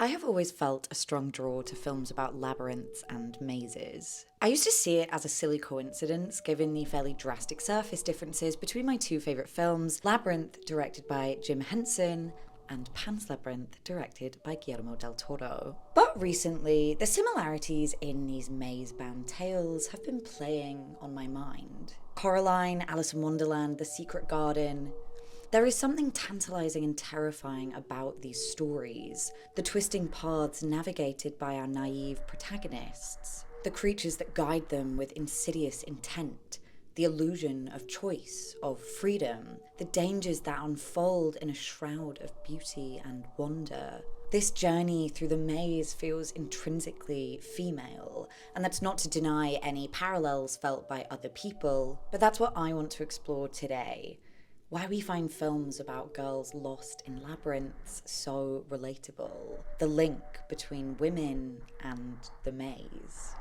I have always felt a strong draw to films about labyrinths and mazes. I used to see it as a silly coincidence given the fairly drastic surface differences between my two favourite films, Labyrinth, directed by Jim Henson, and Pan's Labyrinth, directed by Guillermo del Toro. But recently, the similarities in these maze-bound tales have been playing on my mind. Coraline, Alice in Wonderland, The Secret Garden. There is something tantalising and terrifying about these stories, the twisting paths navigated by our naive protagonists, the creatures that guide them with insidious intent, the illusion of choice, of freedom, the dangers that unfold in a shroud of beauty and wonder. This journey through the maze feels intrinsically female, and that's not to deny any parallels felt by other people, but that's what I want to explore today. Why we find films about girls lost in labyrinths so relatable. The link between women and the maze.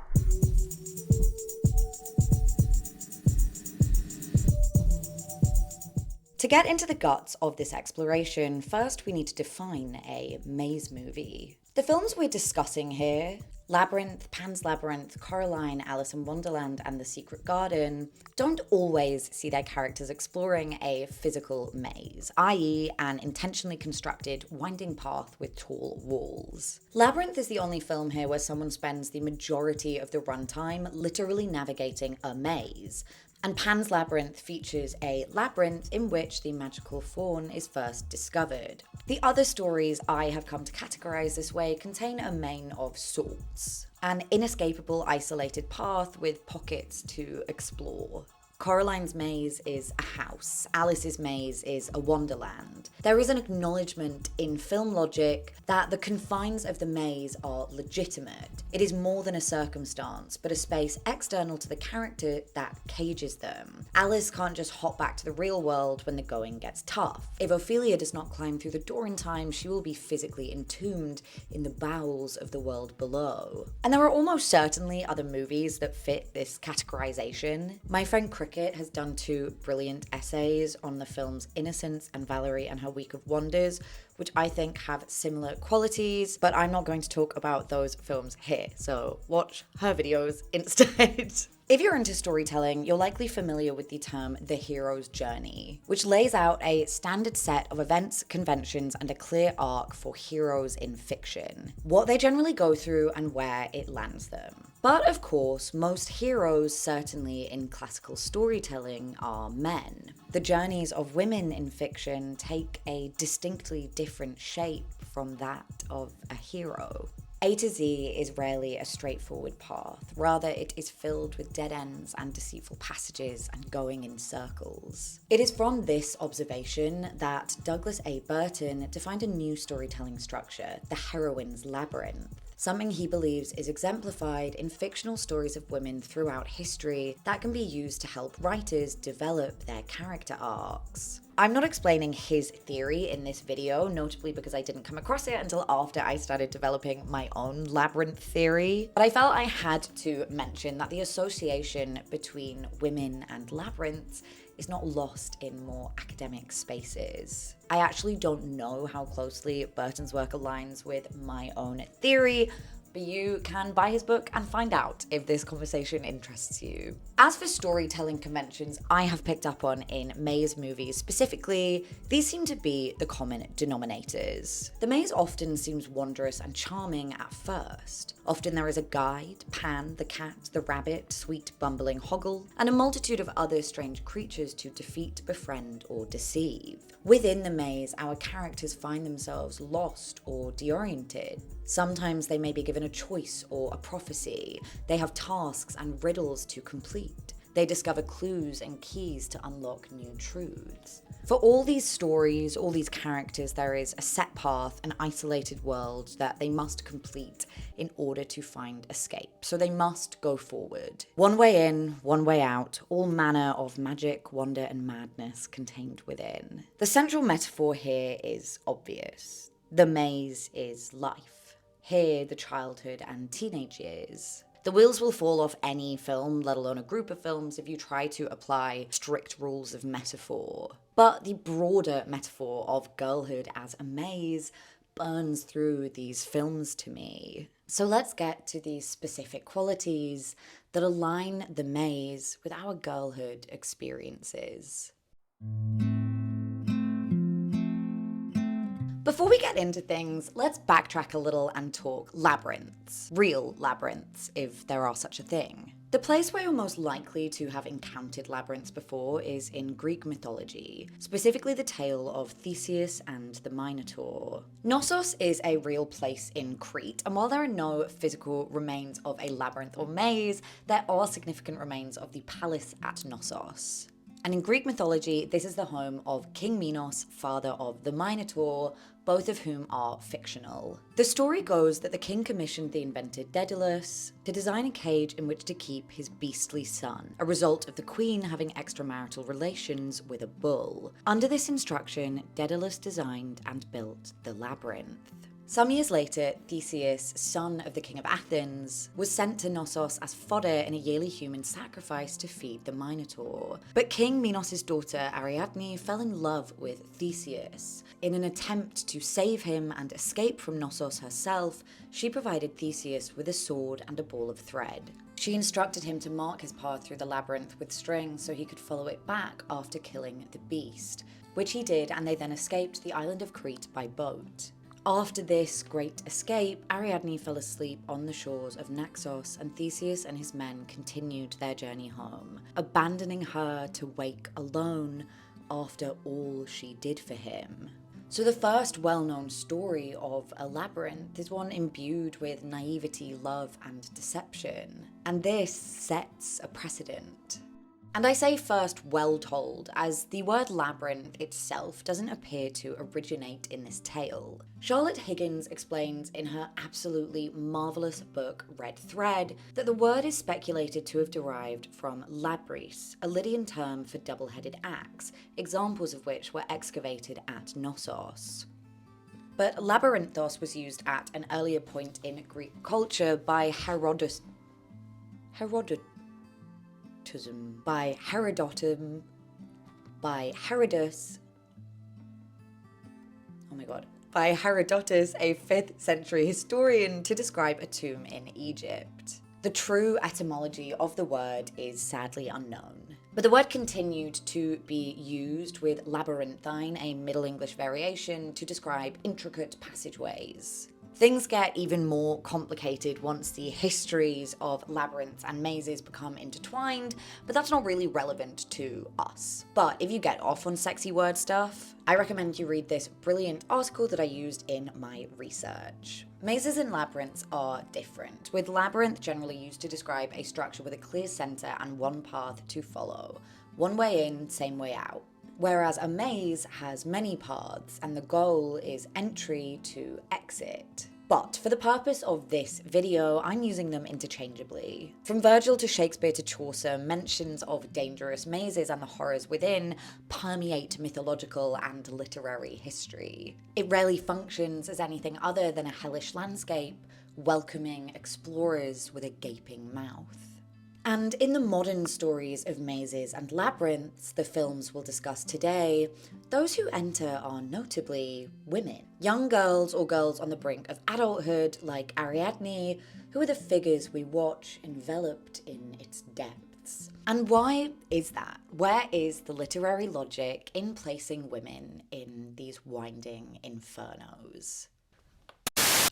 To get into the guts of this exploration, first we need to define a maze movie. The films we're discussing here, Labyrinth, Pan's Labyrinth, Coraline, Alice in Wonderland, and The Secret Garden, don't always see their characters exploring a physical maze, i.e. an intentionally constructed winding path with tall walls. Labyrinth is the only film here where someone spends the majority of the runtime literally navigating a maze. And Pan's Labyrinth features a labyrinth in which the magical faun is first discovered. The other stories I have come to categorize this way contain a main of sorts, an inescapable isolated path with pockets to explore. Coraline's maze is a house. Alice's maze is a wonderland. There is an acknowledgement in film logic that the confines of the maze are legitimate. It is more than a circumstance, but a space external to the character that cages them. Alice can't just hop back to the real world when the going gets tough. If Ophelia does not climb through the door in time, she will be physically entombed in the bowels of the world below. And there are almost certainly other movies that fit this categorization. My friend Cricket has done 2 brilliant essays on the films Innocence and Valerie and Her Week of Wonders, which I think have similar qualities, but I'm not going to talk about those films here, so watch her videos instead. If you're into storytelling, you're likely familiar with the term the hero's journey, which lays out a standard set of events, conventions, and a clear arc for heroes in fiction, what they generally go through and where it lands them. But of course, most heroes, certainly in classical storytelling, are men. The journeys of women in fiction take a distinctly different shape from that of a hero. A to Z is rarely a straightforward path. Rather, it is filled with dead ends and deceitful passages and going in circles. It is from this observation that Douglas A. Burton defined a new storytelling structure, the heroine's labyrinth. Something he believes is exemplified in fictional stories of women throughout history that can be used to help writers develop their character arcs. I'm not explaining his theory in this video, notably because I didn't come across it until after I started developing my own labyrinth theory, but I felt I had to mention that the association between women and labyrinths is not lost in more academic spaces. I actually don't know how closely Burton's work aligns with my own theory, but you can buy his book and find out if this conversation interests you. As for storytelling conventions I have picked up on in maze movies specifically, these seem to be the common denominators. The maze often seems wondrous and charming at first. Often there is a guide, Pan, the cat, the rabbit, sweet bumbling Hoggle, and a multitude of other strange creatures to defeat, befriend, or deceive. Within the maze, our characters find themselves lost or deoriented. Sometimes they may be given a choice or a prophecy. They have tasks and riddles to complete. They discover clues and keys to unlock new truths. For all these stories, all these characters, there is a set path, an isolated world that they must complete in order to find escape. So they must go forward. One way in, one way out, all manner of magic, wonder, and madness contained within. The central metaphor here is obvious. The maze is life. Here, the childhood and teenage years. The wheels will fall off any film, let alone a group of films, if you try to apply strict rules of metaphor. But the broader metaphor of girlhood as a maze burns through these films to me. So let's get to these specific qualities that align the maze with our girlhood experiences. Before we get into things, let's backtrack a little and talk labyrinths. Real labyrinths, if there are such a thing. The place where you're most likely to have encountered labyrinths before is in Greek mythology, specifically the tale of Theseus and the Minotaur. Knossos is a real place in Crete, and while there are no physical remains of a labyrinth or maze, there are significant remains of the palace at Knossos. And in Greek mythology, this is the home of King Minos, father of the Minotaur, both of whom are fictional. The story goes that the king commissioned the inventor Daedalus to design a cage in which to keep his beastly son, a result of the queen having extramarital relations with a bull. Under this instruction, Daedalus designed and built the labyrinth. Some years later, Theseus, son of the king of Athens, was sent to Knossos as fodder in a yearly human sacrifice to feed the Minotaur. But King Minos' daughter Ariadne fell in love with Theseus. In an attempt to save him and escape from Knossos herself, she provided Theseus with a sword and a ball of thread. She instructed him to mark his path through the labyrinth with string so he could follow it back after killing the beast, which he did, and they then escaped the island of Crete by boat. After this great escape, Ariadne fell asleep on the shores of Naxos, and Theseus and his men continued their journey home, abandoning her to wake alone after all she did for him. So the first well-known story of a labyrinth is one imbued with naivety, love, and deception. And this sets a precedent. And I say first well told, as the word labyrinth itself doesn't appear to originate in this tale. Charlotte Higgins explains in her absolutely marvellous book Red Thread that the word is speculated to have derived from labris, a Lydian term for double-headed axe, examples of which were excavated at Knossos. But labyrinthos was used at an earlier point in Greek culture by Herodotus. By Herodus, by Herodotus, a 5th century historian, to describe a tomb in Egypt. The true etymology of the word is sadly unknown. But the word continued to be used with labyrinthine, a Middle English variation, to describe intricate passageways. Things get even more complicated once the histories of labyrinths and mazes become intertwined, but that's not really relevant to us. But if you get off on sexy word stuff, I recommend you read this brilliant article that I used in my research. Mazes and labyrinths are different, with labyrinth generally used to describe a structure with a clear center and one path to follow. One way in, same way out. Whereas a maze has many paths, and the goal is entry to exit. But for the purpose of this video, I'm using them interchangeably. From Virgil to Shakespeare to Chaucer, mentions of dangerous mazes and the horrors within permeate mythological and literary history. It rarely functions as anything other than a hellish landscape, welcoming explorers with a gaping mouth. And in the modern stories of mazes and labyrinths, the films we'll discuss today, those who enter are notably women. Young girls or girls on the brink of adulthood, like Ariadne, who are the figures we watch enveloped in its depths. And why is that? Where is the literary logic in placing women in these winding infernos?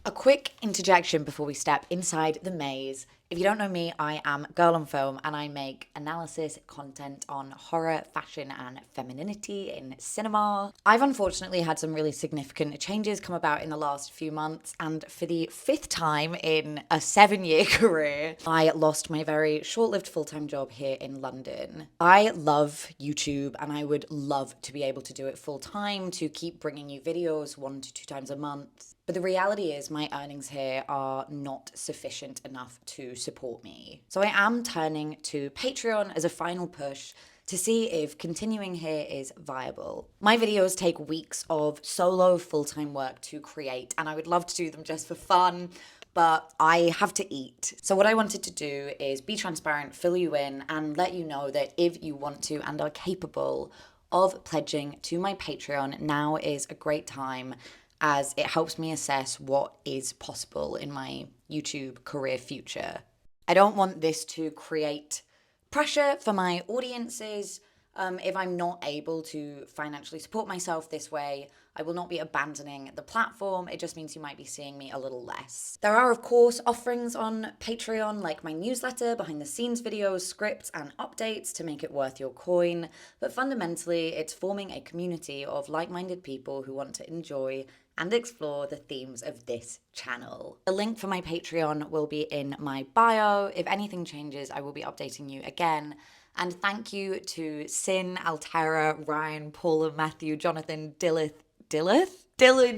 A quick interjection before we step inside the maze. If you don't know me, I am Girl on Film, and I make analysis content on horror, fashion, and femininity in cinema. I've unfortunately had some really significant changes come about in the last few months, and for the 5th time in a 7-year career, I lost my very short-lived full-time job here in London. I love YouTube, and I would love to be able to do it full-time, to keep bringing you videos 1 to 2 times a month. But the reality is my earnings here are not sufficient enough to support me. So I am turning to Patreon as a final push to see if continuing here is viable. My videos take weeks of solo full-time work to create, and I would love to do them just for fun, but I have to eat. So what I wanted to do is be transparent, fill you in, and let you know that if you want to and are capable of pledging to my Patreon, now is a great time. as it helps me assess what is possible in my YouTube career future. I don't want this to create pressure for my audiences. If I'm not able to financially support myself this way, I will not be abandoning the platform. It just means you might be seeing me a little less. There are, of course, offerings on Patreon, like my newsletter, behind the scenes videos, scripts, and updates to make it worth your coin. But fundamentally, it's forming a community of like-minded people who want to enjoy and explore the themes of this channel. The link for my Patreon will be in my bio. If anything changes, I will be updating you again. And thank you to Sin, Altera, Ryan, Paula, Matthew, Jonathan, Dylan,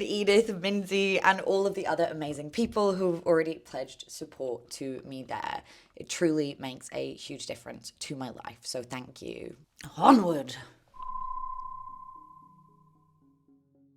Edith, Minzy, and all of the other amazing people who've already pledged support to me there. It truly makes a huge difference to my life, so thank you. Onward!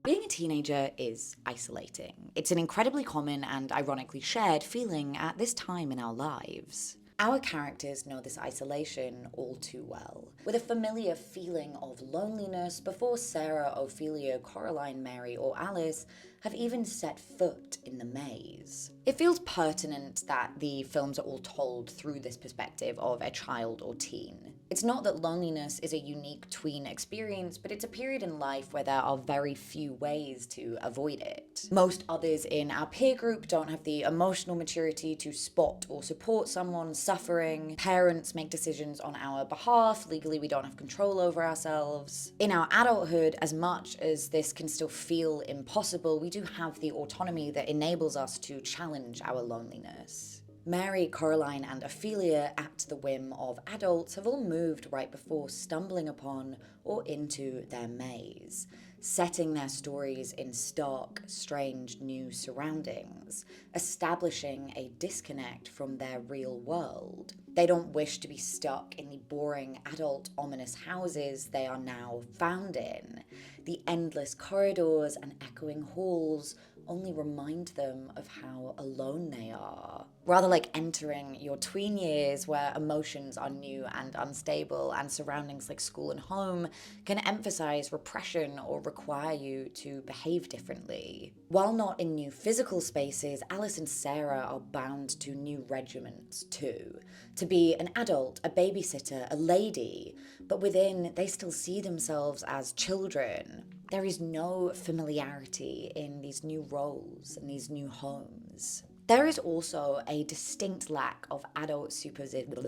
Being a teenager is isolating. It's an incredibly common and ironically shared feeling at this time in our lives. Our characters know this isolation all too well, with a familiar feeling of loneliness before Sarah, Ophelia, Coraline, Mary, or Alice have even set foot in the maze. It feels pertinent that the films are all told through this perspective of a child or teen. It's not that loneliness is a unique tween experience, but it's a period in life where there are very few ways to avoid it. Most others in our peer group don't have the emotional maturity to spot or support someone suffering. Parents make decisions on our behalf. Legally, we don't have control over ourselves. In our adulthood, as much as this can still feel impossible, we do have the autonomy that enables us to challenge our loneliness. Mary, Coraline, and Ophelia, at the whim of adults, have all moved right before stumbling upon or into their maze, setting their stories in stark, strange new surroundings, establishing a disconnect from their real world. They don't wish to be stuck in the boring, adult, ominous houses they are now found in. The endless corridors and echoing halls only remind them of how alone they are. Rather like entering your tween years, where emotions are new and unstable and surroundings like school and home can emphasize repression or require you to behave differently. While not in new physical spaces, Alice and Sarah are bound to new regiments too. To be an adult, a babysitter, a lady, but within they still see themselves as children. There is no familiarity in these new roles and these new homes. There is also a distinct lack of adult supervision,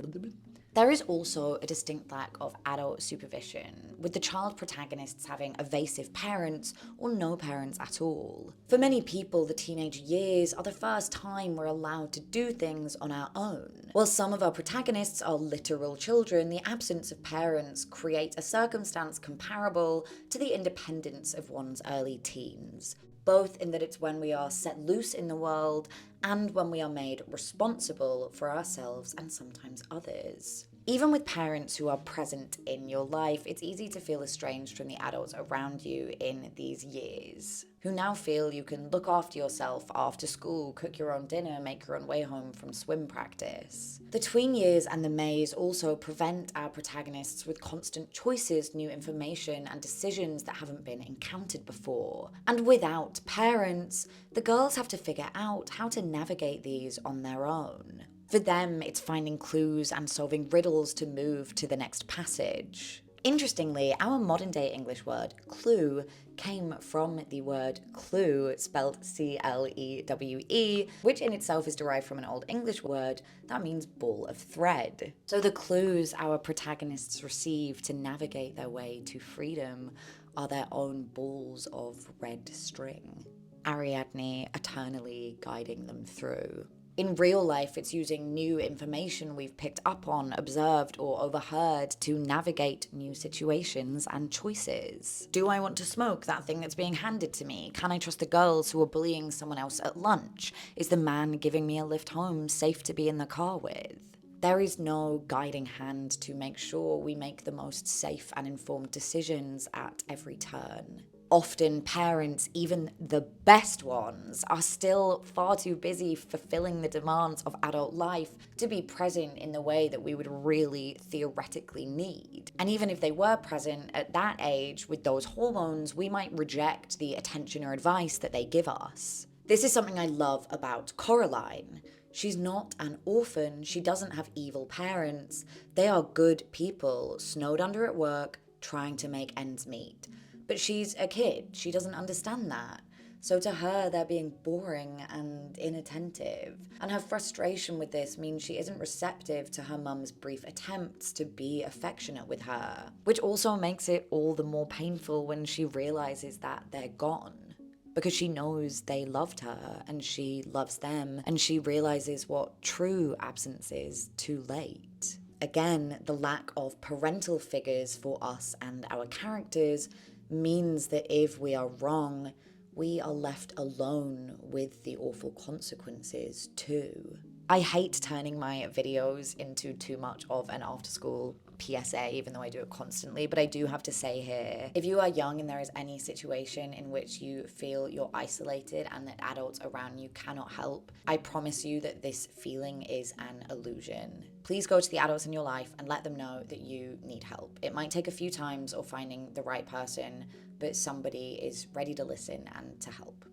with the child protagonists having evasive parents or no parents at all. For many people, the teenage years are the first time we're allowed to do things on our own. While some of our protagonists are literal children, the absence of parents creates a circumstance comparable to the independence of one's early teens, both in that it's when we are set loose in the world and when we are made responsible for ourselves and sometimes others. Even with parents who are present in your life, it's easy to feel estranged from the adults around you in these years, who now feel you can look after yourself after school, cook your own dinner, make your own way home from swim practice. The tween years and the maze also prevent our protagonists with constant choices, new information, and decisions that haven't been encountered before. And without parents, the girls have to figure out how to navigate these on their own. For them, it's finding clues and solving riddles to move to the next passage. Interestingly, our modern-day English word clue came from the word clue, spelled C-L-E-W-E, which in itself is derived from an Old English word that means ball of thread. So the clues our protagonists receive to navigate their way to freedom are their own balls of red string, Ariadne eternally guiding them through. In real life, it's using new information we've picked up on, observed, or overheard to navigate new situations and choices. Do I want to smoke that thing that's being handed to me? Can I trust the girls who are bullying someone else at lunch? Is the man giving me a lift home safe to be in the car with? There is no guiding hand to make sure we make the most safe and informed decisions at every turn. Often parents, even the best ones, are still far too busy fulfilling the demands of adult life to be present in the way that we would really theoretically need. And even if they were present at that age with those hormones, we might reject the attention or advice that they give us. This is something I love about Coraline. She's not an orphan, she doesn't have evil parents. They are good people, snowed under at work, trying to make ends meet. But she's a kid, she doesn't understand that. So to her, they're being boring and inattentive. And her frustration with this means she isn't receptive to her mum's brief attempts to be affectionate with her. Which also makes it all the more painful when she realizes that they're gone. Because she knows they loved her and she loves them, and she realizes what true absence is too late. Again, the lack of parental figures for us and our characters means that if we are wrong, we are left alone with the awful consequences too. I hate turning my videos into too much of an after-school PSA, even though I do it constantly, but I do have to say here, if you are young and there is any situation in which you feel you're isolated and that adults around you cannot help, I promise you that this feeling is an illusion. Please go to the adults in your life and let them know that you need help. It might take a few times or finding the right person, but somebody is ready to listen and to help.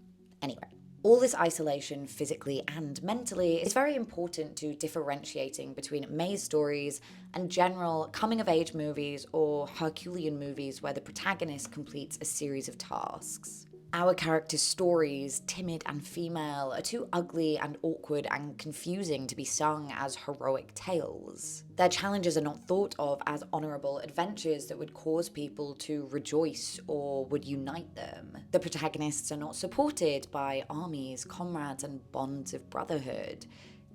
Anyway. All this isolation, physically and mentally, is very important to differentiating between maze stories and general coming-of-age movies or Herculean movies where the protagonist completes a series of tasks. Our characters' stories, timid and female, are too ugly and awkward and confusing to be sung as heroic tales. Their challenges are not thought of as honourable adventures that would cause people to rejoice or would unite them. The protagonists are not supported by armies, comrades, and bonds of brotherhood.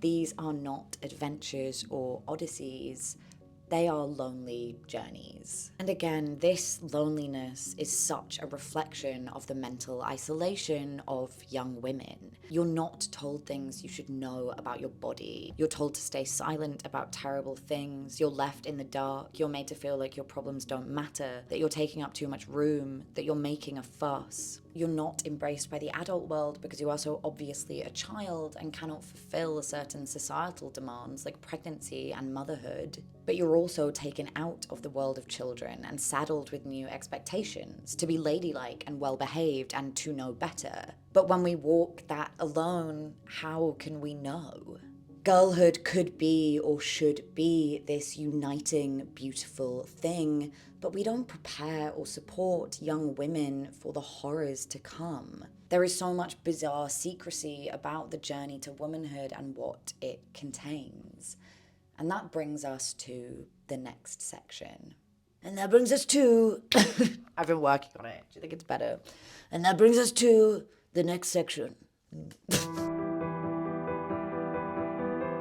These are not adventures or odysseys. They are lonely journeys. And again, this loneliness is such a reflection of the mental isolation of young women. You're not told things you should know about your body. You're told to stay silent about terrible things. You're left in the dark. You're made to feel like your problems don't matter, that you're taking up too much room, that you're making a fuss. You're not embraced by the adult world because you are so obviously a child and cannot fulfill certain societal demands like pregnancy and motherhood. But you're also taken out of the world of children and saddled with new expectations to be ladylike and well-behaved and to know better. But when we walk that alone, how can we know? Girlhood could be or should be this uniting, beautiful thing, but we don't prepare or support young women for the horrors to come. There is so much bizarre secrecy about the journey to womanhood and what it contains. And that brings us to the next section. And that brings us to... I've been working on it. Do you think it's better? And that brings us to the next section.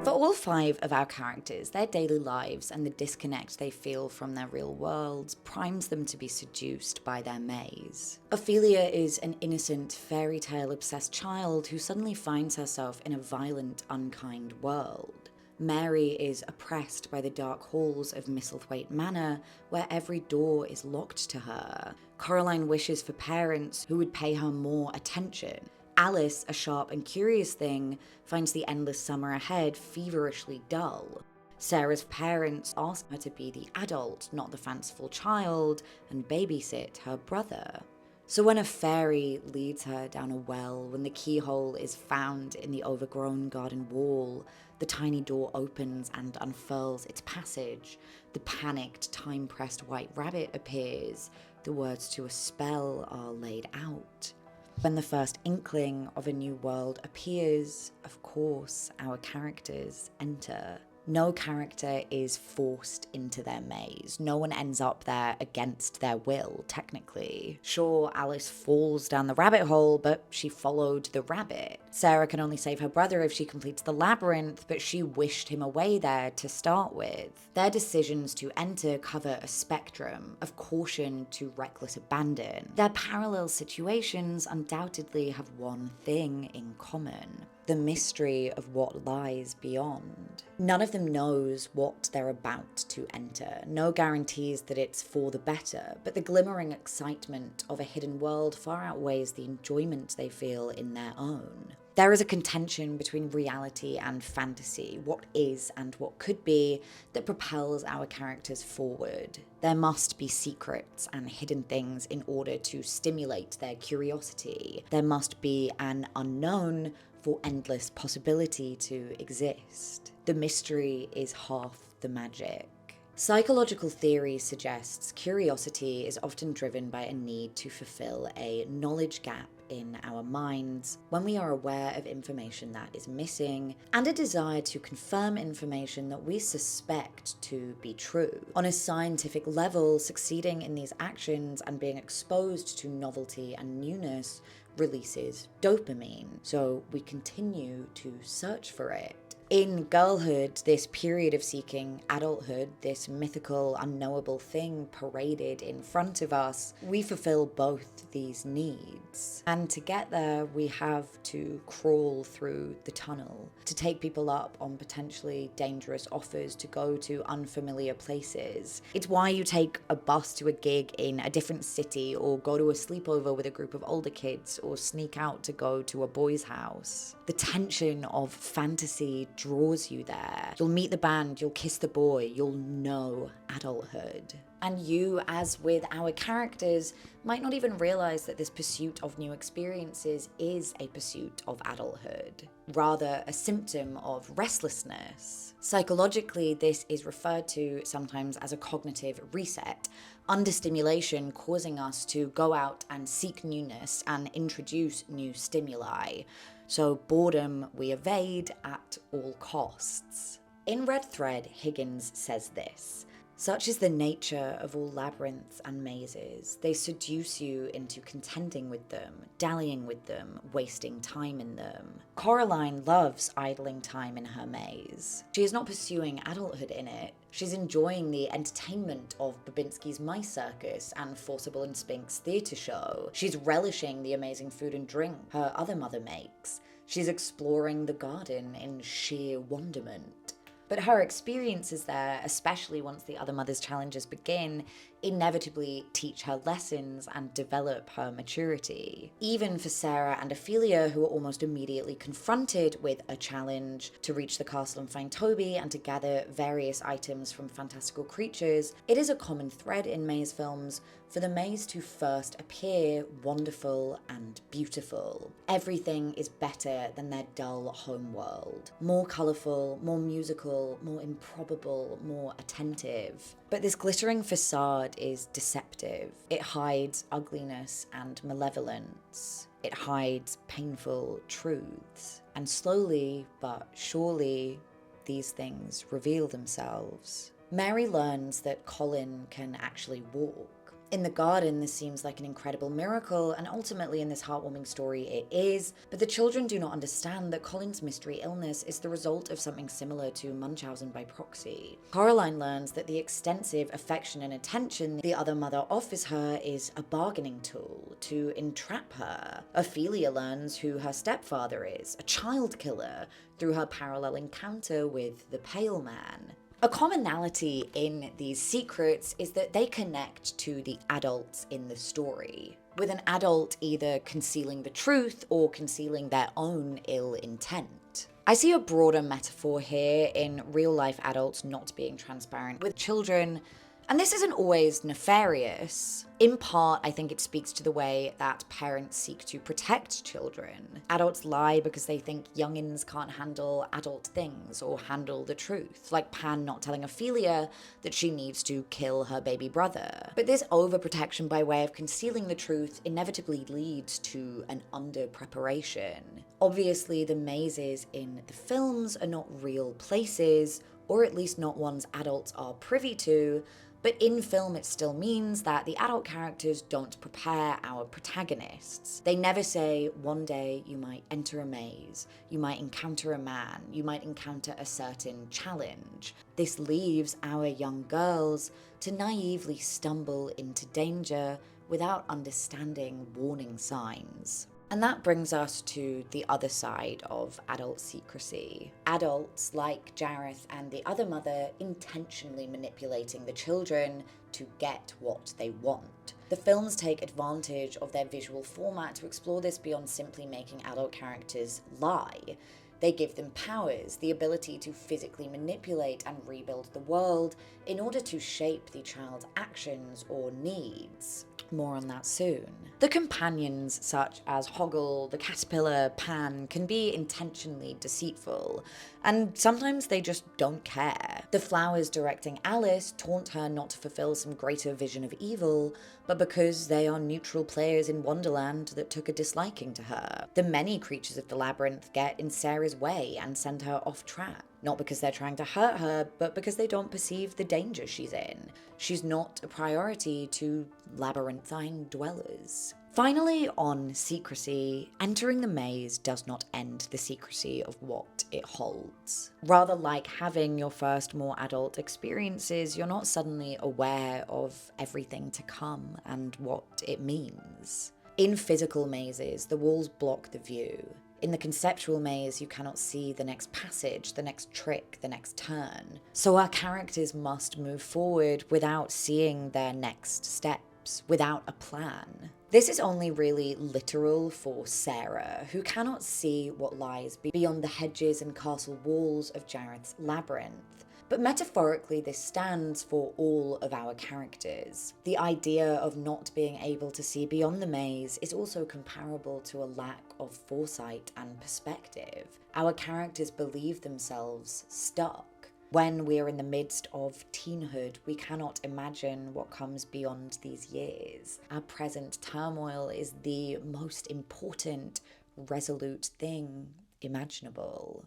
For all 5 of our characters, their daily lives and the disconnect they feel from their real worlds primes them to be seduced by their maze. Ophelia is an innocent, fairy tale obsessed child who suddenly finds herself in a violent, unkind world. Mary is oppressed by the dark halls of Misselthwaite Manor, where every door is locked to her. Coraline wishes for parents who would pay her more attention. Alice, a sharp and curious thing, finds the endless summer ahead feverishly dull. Sarah's parents ask her to be the adult, not the fanciful child, and babysit her brother. So when a fairy leads her down a well, when the keyhole is found in the overgrown garden wall, the tiny door opens and unfurls its passage, the panicked, time-pressed white rabbit appears, the words to a spell are laid out. When the first inkling of a new world appears, of course, our characters enter. No character is forced into their maze. No one ends up there against their will, technically. Sure, Alice falls down the rabbit hole, but she followed the rabbit. Sarah can only save her brother if she completes the labyrinth, but she wished him away there to start with. Their decisions to enter cover a spectrum, of caution to reckless abandon. Their parallel situations undoubtedly have one thing in common: the mystery of what lies beyond. None of of them knows what they're about to enter. No guarantees that it's for the better, but the glimmering excitement of a hidden world far outweighs the enjoyment they feel in their own. There is a contention between reality and fantasy, what is and what could be, that propels our characters forward. There must be secrets and hidden things in order to stimulate their curiosity. There must be an unknown for endless possibility to exist. The mystery is half the magic. Psychological theory suggests curiosity is often driven by a need to fulfill a knowledge gap in our minds when we are aware of information that is missing, and a desire to confirm information that we suspect to be true. On a scientific level, succeeding in these actions and being exposed to novelty and newness releases dopamine, so we continue to search for it. In girlhood, this period of seeking adulthood, this mythical, unknowable thing paraded in front of us, we fulfill both these needs. And to get there, we have to crawl through the tunnel, to take people up on potentially dangerous offers, to go to unfamiliar places. It's why you take a bus to a gig in a different city, or go to a sleepover with a group of older kids, or sneak out to go to a boy's house. The tension of fantasy draws you there. You'll meet the band, you'll kiss the boy, you'll know adulthood. And you, as with our characters, might not even realize that this pursuit of new experiences is a pursuit of adulthood, rather a symptom of restlessness. Psychologically, this is referred to sometimes as a cognitive reset, understimulation causing us to go out and seek newness and introduce new stimuli. So boredom we evade at all costs. In Red Thread, Higgins says this: "Such is the nature of all labyrinths and mazes. They seduce you into contending with them, dallying with them, wasting time in them." Coraline loves idling time in her maze. She is not pursuing adulthood in it. She's enjoying the entertainment of Babinski's Mice Circus and Forcible and Spinks theatre show. She's relishing the amazing food and drink her other mother makes. She's exploring the garden in sheer wonderment. But her experiences there, especially once the other mother's challenges begin, inevitably teach her lessons and develop her maturity. Even for Sarah and Ophelia, who are almost immediately confronted with a challenge to reach the castle and find Toby and to gather various items from fantastical creatures, it is a common thread in maze films for the maze to first appear wonderful and beautiful. Everything is better than their dull home world. More colourful, more musical, more improbable, more attentive. But this glittering facade is deceptive. It hides ugliness and malevolence. It hides painful truths. And slowly but surely, these things reveal themselves. Mary learns that Colin can actually walk. In the garden, this seems like an incredible miracle, and ultimately in this heartwarming story it is, but the children do not understand that Colin's mystery illness is the result of something similar to Munchausen by proxy. Coraline learns that the extensive affection and attention the other mother offers her is a bargaining tool to entrap her. Ophelia learns who her stepfather is, a child killer, through her parallel encounter with the Pale Man. A commonality in these secrets is that they connect to the adults in the story, with an adult either concealing the truth or concealing their own ill intent. I see a broader metaphor here in real-life adults not being transparent with children, and this isn't always nefarious. In part, I think it speaks to the way that parents seek to protect children. Adults lie because they think youngins can't handle adult things or handle the truth, like Pan not telling Ophelia that she needs to kill her baby brother. But this overprotection by way of concealing the truth inevitably leads to an under-preparation. Obviously, the mazes in the films are not real places, or at least not ones adults are privy to, but in film it still means that the adult characters don't prepare our protagonists. They never say, one day you might enter a maze, you might encounter a man, you might encounter a certain challenge. This leaves our young girls to naively stumble into danger without understanding warning signs. And that brings us to the other side of adult secrecy. Adults, like Jareth and the other mother, intentionally manipulating the children to get what they want. The films take advantage of their visual format to explore this beyond simply making adult characters lie. They give them powers, the ability to physically manipulate and rebuild the world in order to shape the child's actions or needs. More on that soon. The companions, such as Hoggle, the caterpillar, Pan, can be intentionally deceitful, and sometimes they just don't care. The flowers directing Alice taunt her not to fulfill some greater vision of evil, but because they are neutral players in Wonderland that took a disliking to her. The many creatures of the labyrinth get in Sarah's way and send her off track. Not because they're trying to hurt her, but because they don't perceive the danger she's in. She's not a priority to labyrinthine dwellers. Finally, on secrecy, entering the maze does not end the secrecy of what it holds. Rather, like having your first more adult experiences, you're not suddenly aware of everything to come and what it means. In physical mazes, the walls block the view. In the conceptual maze, you cannot see the next passage, the next trick, the next turn. So our characters must move forward without seeing their next steps, without a plan. This is only really literal for Sarah, who cannot see what lies beyond the hedges and castle walls of Jareth's labyrinth. But metaphorically, this stands for all of our characters. The idea of not being able to see beyond the maze is also comparable to a lack of foresight and perspective. Our characters believe themselves stuck. When we are in the midst of teenhood, we cannot imagine what comes beyond these years. Our present turmoil is the most important, resolute thing imaginable.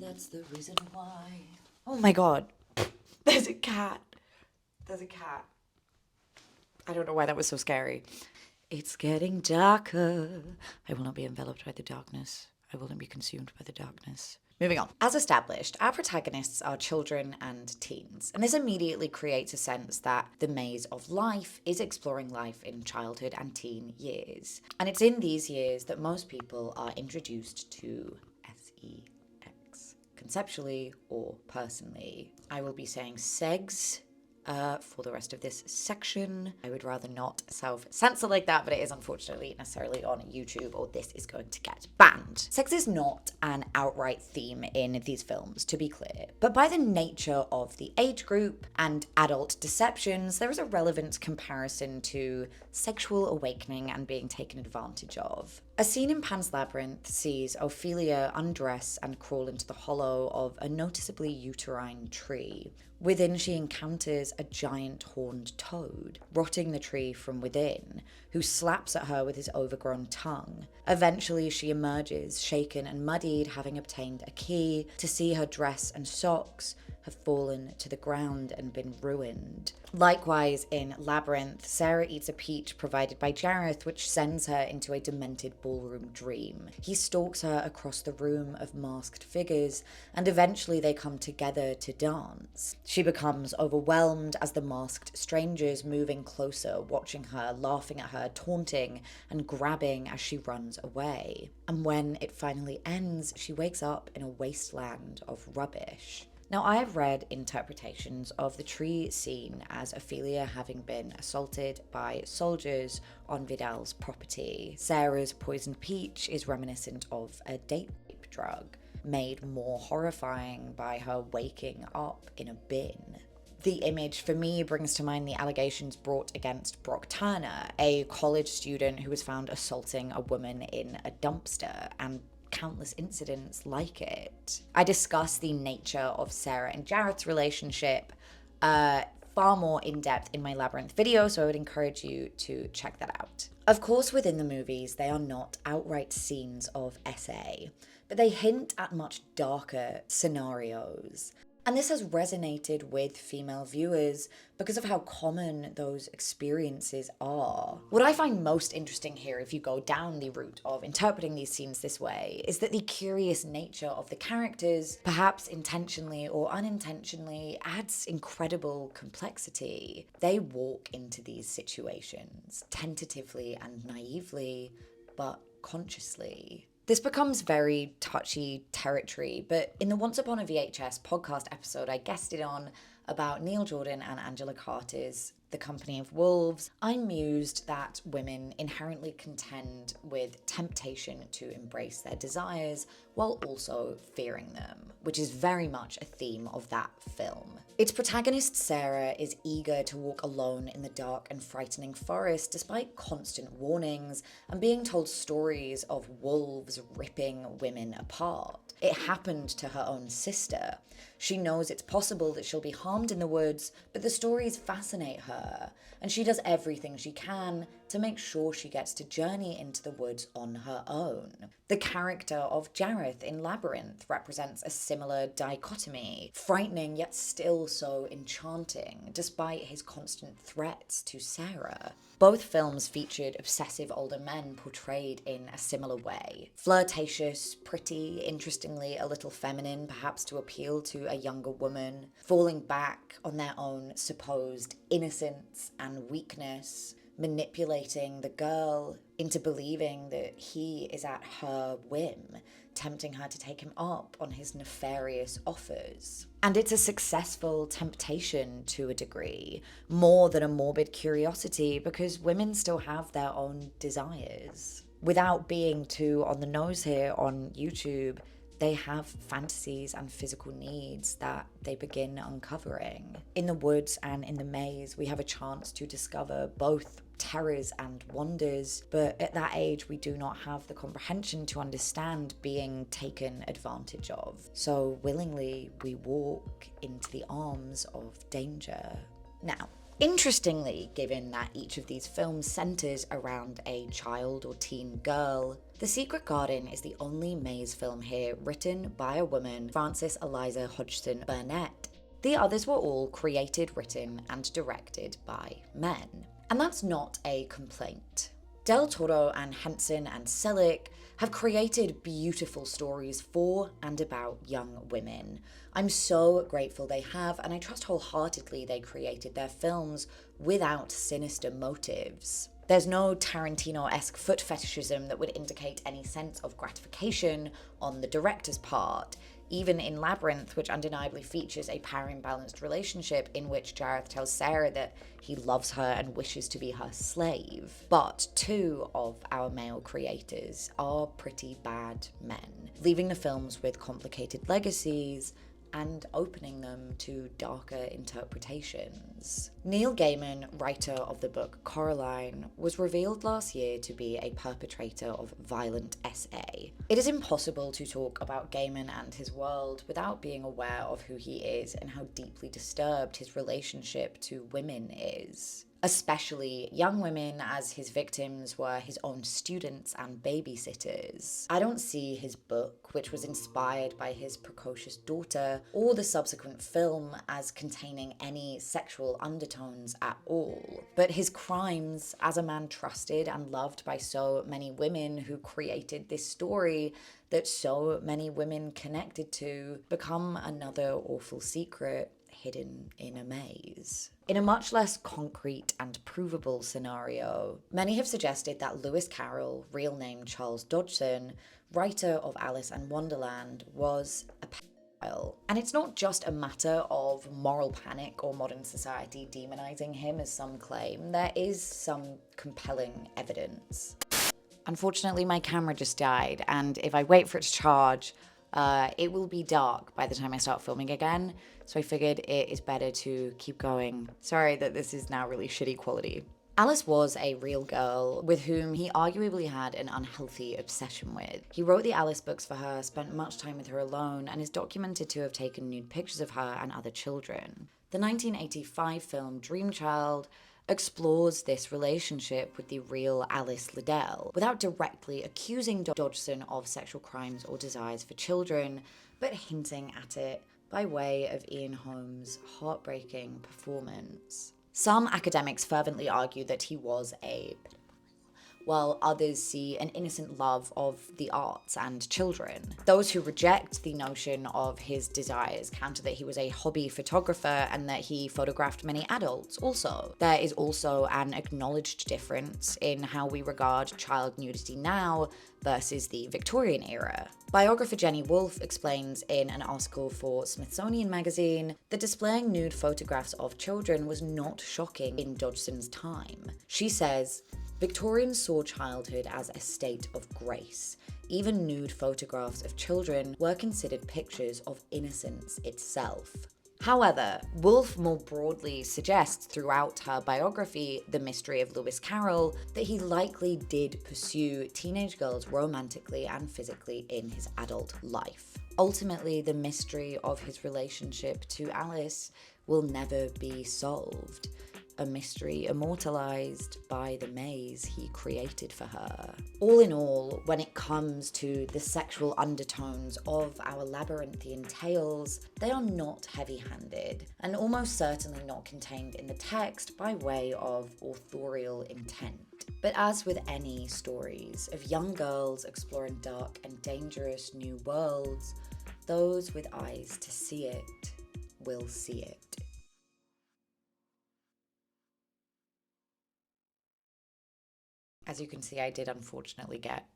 That's the reason why. Oh my god. There's a cat. There's a cat. I don't know why that was so scary. It's getting darker. I will not be enveloped by the darkness. I will not be consumed by the darkness. Moving on. As established, our protagonists are children and teens, and this immediately creates a sense that the maze of life is exploring life in childhood and teen years. And it's in these years that most people are introduced to sex, conceptually or personally. I will be saying segs for the rest of this section. I would rather not self-censor like that, but it is unfortunately necessarily on YouTube or this is going to get banned. Sex is not an outright theme in these films, to be clear, but by the nature of the age group and adult deceptions, there is a relevant comparison to sexual awakening and being taken advantage of. A scene in Pan's Labyrinth sees Ophelia undress and crawl into the hollow of a noticeably uterine tree. Within, she encounters a giant horned toad, rotting the tree from within, who slaps at her with his overgrown tongue. Eventually, she emerges, shaken and muddied, having obtained a key, to see her dress and socks have fallen to the ground and been ruined. Likewise, in Labyrinth, Sarah eats a peach provided by Jareth, which sends her into a demented ballroom dream. He stalks her across the room of masked figures, and eventually they come together to dance. She becomes overwhelmed as the masked strangers moving closer, watching her, laughing at her, taunting and grabbing as she runs away. And when it finally ends, she wakes up in a wasteland of rubbish. Now, I have read interpretations of the tree scene as Ophelia having been assaulted by soldiers on Vidal's property. Sarah's poisoned peach is reminiscent of a date rape drug, made more horrifying by her waking up in a bin. The image for me brings to mind the allegations brought against Brock Turner, a college student who was found assaulting a woman in a dumpster, and countless incidents like it. I discuss the nature of Sarah and Jareth's relationship far more in depth in my Labyrinth video, so I would encourage you to check that out. Of course, within the movies, they are not outright scenes of SA, but they hint at much darker scenarios. And this has resonated with female viewers because of how common those experiences are. What I find most interesting here, if you go down the route of interpreting these scenes this way, is that the curious nature of the characters, perhaps intentionally or unintentionally, adds incredible complexity. They walk into these situations tentatively and naively, but consciously. This becomes very touchy territory, but in the Once Upon a VHS podcast episode I guested on about Neil Jordan and Angela Carter's The Company of Wolves, I mused that women inherently contend with temptation to embrace their desires while also fearing them, which is very much a theme of that film. Its protagonist, Sarah, is eager to walk alone in the dark and frightening forest despite constant warnings and being told stories of wolves ripping women apart. It happened to her own sister. She knows it's possible that she'll be harmed in the woods, but the stories fascinate her, and she does everything she can to make sure she gets to journey into the woods on her own. The character of Jareth in Labyrinth represents a similar dichotomy, frightening yet still so enchanting, despite his constant threats to Sarah. Both films featured obsessive older men portrayed in a similar way. Flirtatious, pretty, interestingly a little feminine, perhaps to appeal to a younger woman, falling back on their own supposed innocence and weakness, manipulating the girl into believing that he is at her whim, tempting her to take him up on his nefarious offers. And it's a successful temptation to a degree, more than a morbid curiosity, because women still have their own desires. Without being too on the nose here on YouTube, they have fantasies and physical needs that they begin uncovering. In the woods and in the maze, we have a chance to discover both terrors and wonders, but at that age we do not have the comprehension to understand being taken advantage of. So willingly we walk into the arms of danger. Now, interestingly, given that each of these films centers around a child or teen girl, The Secret Garden is the only maze film here written by a woman, Frances Eliza Hodgson Burnett. The others were all created, written, and directed by men. And that's not a complaint. Del Toro and Henson and Selick have created beautiful stories for and about young women. I'm so grateful they have, and I trust wholeheartedly they created their films without sinister motives. There's no Tarantino-esque foot fetishism that would indicate any sense of gratification on the director's part. Even in Labyrinth, which undeniably features a power-imbalanced relationship in which Jareth tells Sarah that he loves her and wishes to be her slave. But two of our male creators are pretty bad men, leaving the films with complicated legacies and opening them to darker interpretations. Neil Gaiman, writer of the book Coraline, was revealed last year to be a perpetrator of violent SA. It is impossible to talk about Gaiman and his world without being aware of who he is and how deeply disturbed his relationship to women is. Especially young women, as his victims were his own students and babysitters. I don't see his book, which was inspired by his precocious daughter, or the subsequent film as containing any sexual undertones at all. But his crimes, as a man trusted and loved by so many women who created this story that so many women connected to, become another awful secret hidden in a maze. In a much less concrete and provable scenario, many have suggested that Lewis Carroll, real name Charles Dodgson, writer of Alice in Wonderland, was a pedophile. And it's not just a matter of moral panic or modern society demonizing him, as some claim. There is some compelling evidence. Unfortunately, my camera just died, and if I wait for it to charge, it will be dark by the time I start filming again, so I figured it is better to keep going. Sorry that this is now really shitty quality. Alice was a real girl with whom he arguably had an unhealthy obsession with. He wrote the Alice books for her, spent much time with her alone, and is documented to have taken nude pictures of her and other children. The 1985 film Dream Child explores this relationship with the real Alice Liddell, without directly accusing Dodgson of sexual crimes or desires for children, but hinting at it by way of Ian Holmes' heartbreaking performance. Some academics fervently argue that he was a pedophile, while others see an innocent love of the arts and children. Those who reject the notion of his desires counter that he was a hobby photographer and that he photographed many adults also. There is also an acknowledged difference in how we regard child nudity now versus the Victorian era. Biographer Jenny Wolfe explains in an article for Smithsonian Magazine that displaying nude photographs of children was not shocking in Dodgson's time. She says, Victorians saw childhood as a state of grace. Even nude photographs of children were considered pictures of innocence itself. However, Woolf more broadly suggests throughout her biography, The Mystery of Lewis Carroll, that he likely did pursue teenage girls romantically and physically in his adult life. Ultimately, the mystery of his relationship to Alice will never be solved. A mystery immortalized by the maze he created for her. All in all, when it comes to the sexual undertones of our labyrinthian tales, they are not heavy-handed, and almost certainly not contained in the text by way of authorial intent. But as with any stories of young girls exploring dark and dangerous new worlds, those with eyes to see it will see it. As you can see, I did unfortunately get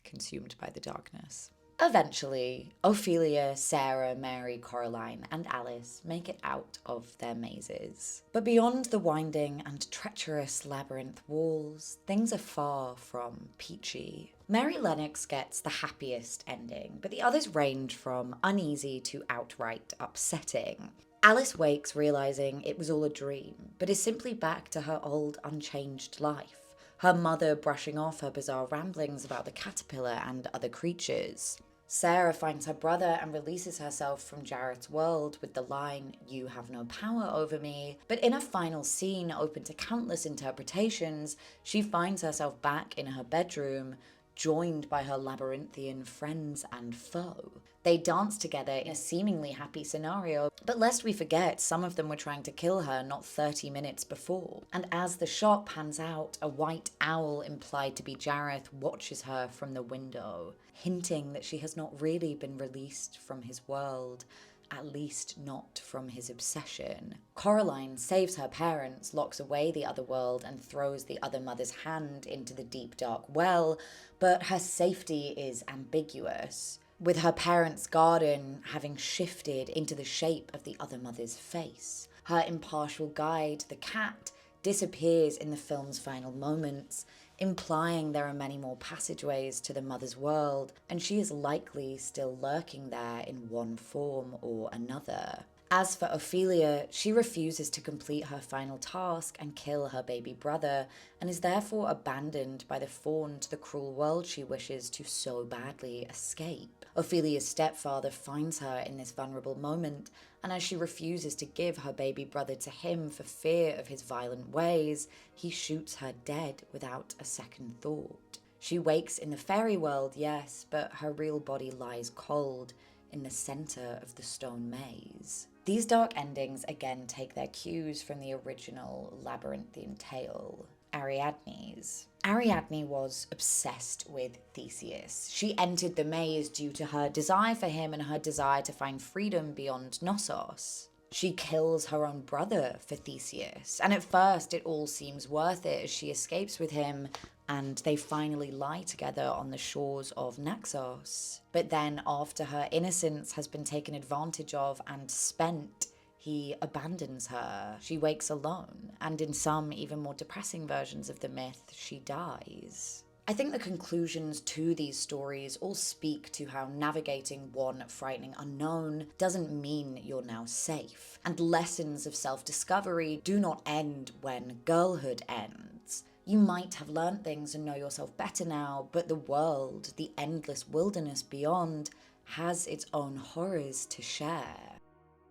consumed by the darkness. Eventually, Ophelia, Sarah, Mary, Coraline, and Alice make it out of their mazes. But beyond the winding and treacherous labyrinth walls, things are far from peachy. Mary Lennox gets the happiest ending, but the others range from uneasy to outright upsetting. Alice wakes realizing it was all a dream, but is simply back to her old, unchanged life. Her mother brushing off her bizarre ramblings about the caterpillar and other creatures. Sarah finds her brother and releases herself from Jarrett's world with the line, "You have no power over me." But in a final scene open to countless interpretations, she finds herself back in her bedroom, joined by her labyrinthian friends and foe. They dance together in a seemingly happy scenario, but lest we forget, some of them were trying to kill her not 30 minutes before. And as the shot pans out, a white owl implied to be Jareth watches her from the window, hinting that she has not really been released from his world, at least not from his obsession. Coraline saves her parents, locks away the other world, and throws the other mother's hand into the deep dark well, but her safety is ambiguous, with her parents' garden having shifted into the shape of the other mother's face. Her impartial guide, the cat, disappears in the film's final moments, implying there are many more passageways to the mother's world, and she is likely still lurking there in one form or another. As for Ophelia, she refuses to complete her final task and kill her baby brother, and is therefore abandoned by the fawn to the cruel world she wishes to so badly escape. Ophelia's stepfather finds her in this vulnerable moment, and as she refuses to give her baby brother to him for fear of his violent ways, he shoots her dead without a second thought. She wakes in the fairy world, yes, but her real body lies cold in the center of the stone maze. These dark endings again take their cues from the original labyrinthian tale, Ariadne's. Ariadne was obsessed with Theseus. She entered the maze due to her desire for him and her desire to find freedom beyond Knossos. She kills her own brother for Theseus, and at first it all seems worth it as she escapes with him and they finally lie together on the shores of Naxos. But then, after her innocence has been taken advantage of and spent, he abandons her. She wakes alone, and in some even more depressing versions of the myth, she dies. I think the conclusions to these stories all speak to how navigating one frightening unknown doesn't mean you're now safe, and lessons of self-discovery do not end when girlhood ends. You might have learned things and know yourself better now, but the world, the endless wilderness beyond, has its own horrors to share.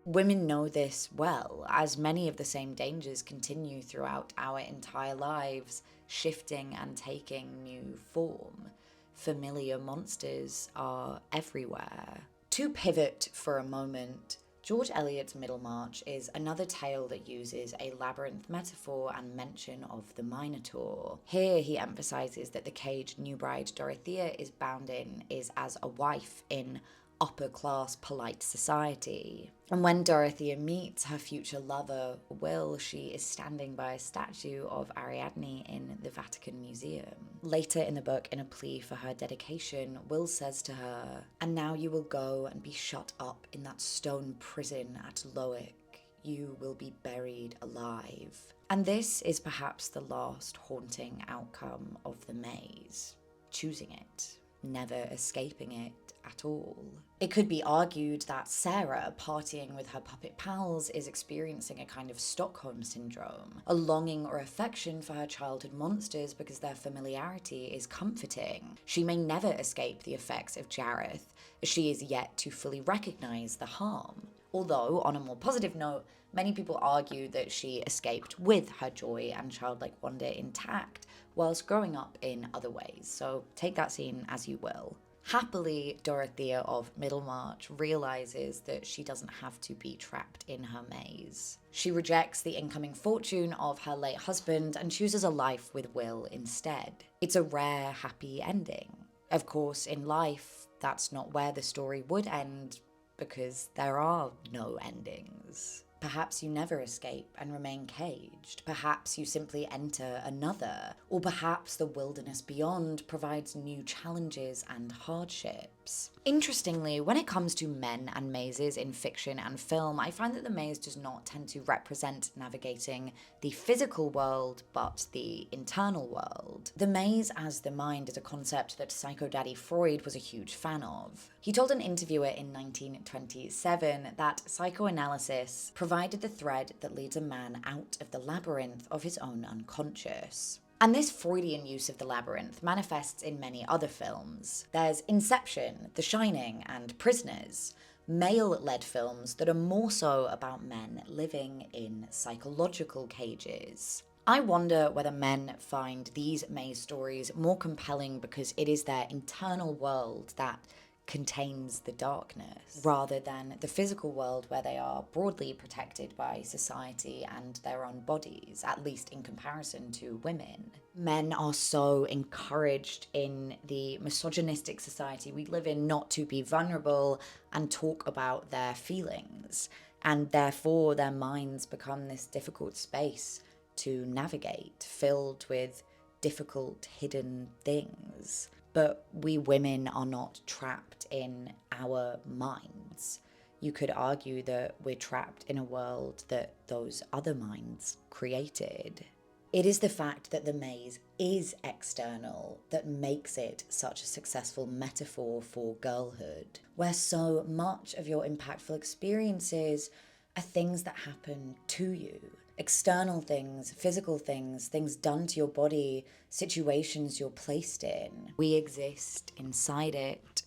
Women know this well, as many of the same dangers continue throughout our entire lives, shifting and taking new form. Familiar monsters are everywhere. To pivot for a moment, George Eliot's Middlemarch is another tale that uses a labyrinth metaphor and mention of the Minotaur. Here he emphasises that the cage new bride Dorothea is bound in is as a wife in upper-class polite society. And when Dorothea meets her future lover, Will, she is standing by a statue of Ariadne in the Vatican Museum. Later in the book, in a plea for her dedication, Will says to her, "And now you will go and be shut up in that stone prison at Lowick. You will be buried alive." And this is perhaps the last haunting outcome of the maze. Choosing it, never escaping it at all. It could be argued that Sarah, partying with her puppet pals, is experiencing a kind of Stockholm syndrome, a longing or affection for her childhood monsters because their familiarity is comforting. She may never escape the effects of Jareth, as she is yet to fully recognise the harm. Although, on a more positive note, many people argue that she escaped with her joy and childlike wonder intact, whilst growing up in other ways. So take that scene as you will. Happily, Dorothea of Middlemarch realises that she doesn't have to be trapped in her maze. She rejects the incoming fortune of her late husband and chooses a life with Will instead. It's a rare, happy ending. Of course, in life, that's not where the story would end, because there are no endings. Perhaps you never escape and remain caged. Perhaps you simply enter another. Or perhaps the wilderness beyond provides new challenges and hardships. Interestingly, when it comes to men and mazes in fiction and film, I find that the maze does not tend to represent navigating the physical world, but the internal world. The maze as the mind is a concept that Psycho Daddy Freud was a huge fan of. He told an interviewer in 1927 that psychoanalysis provided the thread that leads a man out of the labyrinth of his own unconscious. And this Freudian use of the labyrinth manifests in many other films. There's Inception, The Shining, and Prisoners, male-led films that are more so about men living in psychological cages. I wonder whether men find these maze stories more compelling because it is their internal world that contains the darkness, rather than the physical world where they are broadly protected by society and their own bodies, at least in comparison to women. Men are so encouraged in the misogynistic society we live in not to be vulnerable and talk about their feelings, and therefore their minds become this difficult space to navigate, filled with difficult hidden things. But we women are not trapped in our minds. You could argue that we're trapped in a world that those other minds created. It is the fact that the maze is external that makes it such a successful metaphor for girlhood, where so much of your impactful experiences are things that happen to you. External things, physical things, things done to your body, situations you're placed in. We exist inside it,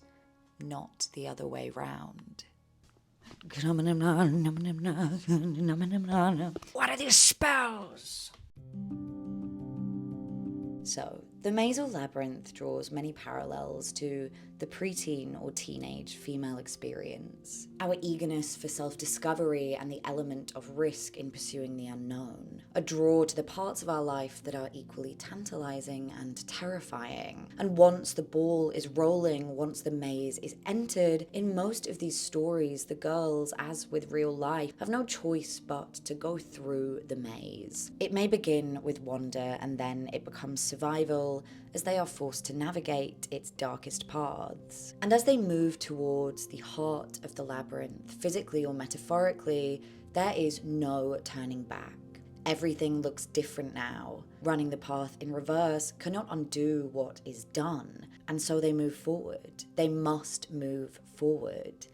not the other way round. What are these spells? So, the maze or labyrinth draws many parallels to the preteen or teenage female experience. Our eagerness for self-discovery and the element of risk in pursuing the unknown. A draw to the parts of our life that are equally tantalizing and terrifying. And once the ball is rolling, once the maze is entered, in most of these stories, the girls, as with real life, have no choice but to go through the maze. It may begin with wonder and then it becomes survival as they are forced to navigate its darkest paths. And as they move towards the heart of the labyrinth, physically or metaphorically, there is no turning back. Everything looks different now. Running the path in reverse cannot undo what is done, and so they move forward. They must move forward.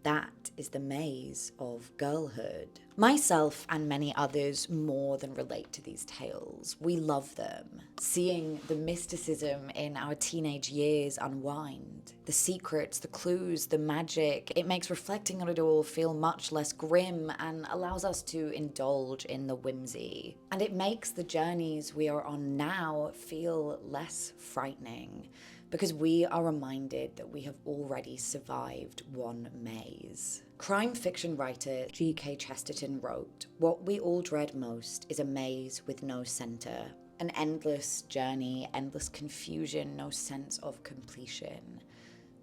That is the maze of girlhood. Myself and many others more than relate to these tales. We love them. Seeing the mysticism in our teenage years unwind, the secrets, the clues, the magic, it makes reflecting on it all feel much less grim and allows us to indulge in the whimsy. And it makes the journeys we are on now feel less frightening, because we are reminded that we have already survived one maze. Crime fiction writer G.K. Chesterton wrote, "What we all dread most is a maze with no center. An endless journey, endless confusion, no sense of completion."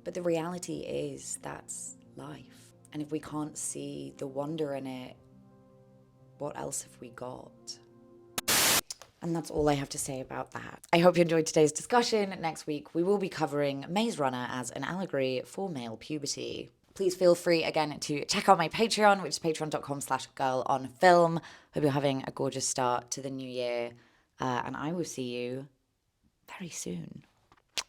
But the reality is that's life. And if we can't see the wonder in it, what else have we got? And that's all I have to say about that. I hope you enjoyed today's discussion. Next week, we will be covering Maze Runner as an allegory for male puberty. Please feel free again to check out my Patreon, which is patreon.com/girlonfilm. Hope you're having a gorgeous start to the new year. And I will see you very soon.